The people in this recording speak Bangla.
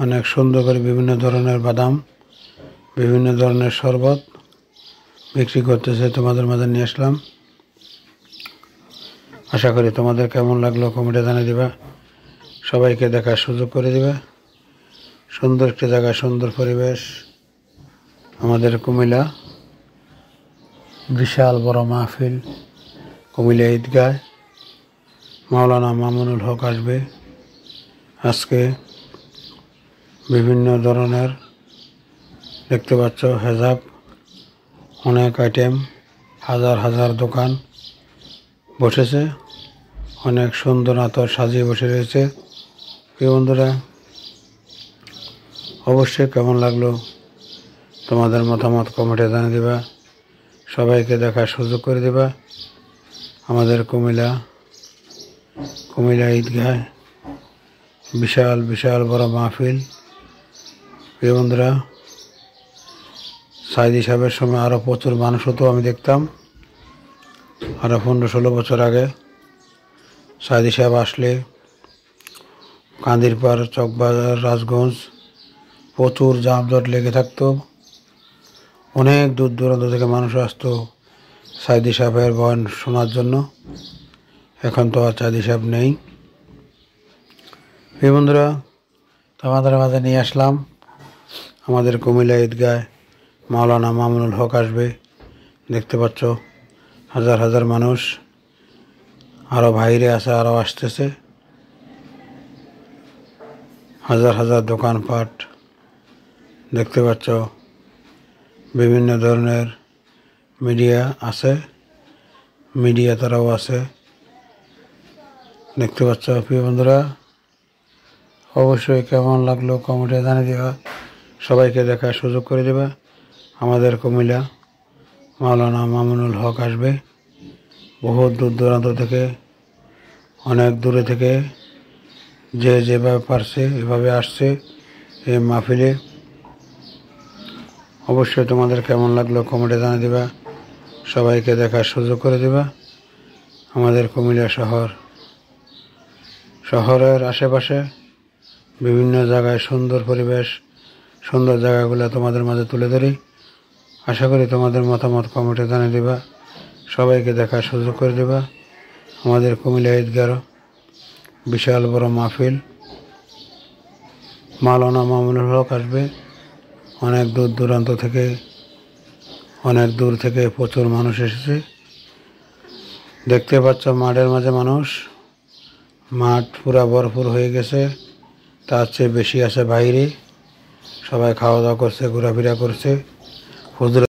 অনেক সুন্দর করে বিভিন্ন ধরনের বাদাম, বিভিন্ন ধরনের শরবত বিক্রি করতেছে, তোমাদের মাঝে নিয়ে আসলাম। আশা করি তোমাদের কেমন লাগলো কমেন্টে জানিয়ে দিবা। সবাইকে দেখার সুযোগ করে দিবা। সুন্দর একটি জায়গা, সুন্দর পরিবেশ আমাদের কুমিল্লা। বিশাল বড় মাহফিল কুমিল্লা ঈদগায়। মাওলানা মামুনুল হক আসবে আজকে। বিভিন্ন ধরনের দেখতে পাচ্ছ হেজাব, অনেক আইটেম, হাজার হাজার দোকান বসেছে। অনেক সুন্দর আতর সাজিয়ে বসে রয়েছে। প্রিয় বন্ধুরা, অবশ্যই কেমন লাগলো তোমাদের মতামত কমেন্টে জানিয়ে দিবা। সবাইকে দেখার সুযোগ করে দিবা। আমাদের কুমিল্লা ঈদগাহ বিশাল বিশাল বড় মাহফিল। প্রিয় বন্ধুরা, সাইদি সাহেবের সময় আরও প্রচুর মানুষ হতো, আমি দেখতাম। আরও 15-16 বছর আগে সাইদি সাহেব আসলে কান্দিরপাড়, চকবাজার, রাজগঞ্জ প্রচুর যানজট লেগে থাকতো। অনেক দূর দূরান্ত থেকে মানুষ আসতো সাইদি সাহেবের বয়ান শোনার জন্য। এখন তো আর সাইদি সাহেব নেই। এই বন্ধুরা, তোমাদের মাঝে নিয়ে আসলাম আমাদের কুমিল্লা ঈদগায় মাওলানা মামুনুল হক আসবে। দেখতে পাচ্ছ হাজার হাজার মানুষ, আরও বাইরে আছে, আরও আসতেছে। হাজার হাজার দোকানপাট দেখতে পাচ্ছ। বিভিন্ন ধরনের মিডিয়া আছে, মিডিয়া তারাও আছে, দেখতে পাচ্ছ। প্রিয় বন্ধুরা, অবশ্যই কেমন লাগলো কমেন্টে জানিয়ে দেওয়া। সবাইকে দেখার সুযোগ করে দেবা। আমাদের কুমিল্লা মাওলানা মামুনুল হক আসবে বহু দূর দূরান্ত থেকে, অনেক দূরে থেকে, যে যেভাবে পারছে এভাবে আসছে এই মাহফিলে। অবশ্যই তোমাদের কেমন লাগলো কমেন্টে জানিয়ে দেবা। সবাইকে দেখার সুযোগ করে দেবা। আমাদের কুমিল্লা শহরের আশেপাশে বিভিন্ন জায়গায় সুন্দর পরিবেশ, সুন্দর জায়গাগুলো তোমাদের মাঝে তুলে ধরি। আশা করি তোমাদের মতামত কমেন্টে জানিয়ে দেবা। সবাইকে দেখার সুযোগ করে দেবা। আমাদের কুমিল্লা ঈদগাহ বিশাল বড় মাহফিল। মাওলানা মামুনুল হক আসবে অনেক দূর দূরান্ত থেকে, অনেক দূর থেকে প্রচুর মানুষ এসেছে। দেখতে পাচ্ছ মাঠের মাঝে মানুষ, মাঠ পুরা ভরপুর হয়ে গেছে। তার চেয়ে বেশি আছে বাইরে, সবাই খাওয়া দাওয়া করছে, ঘোরাফেরা করছে। হুজুর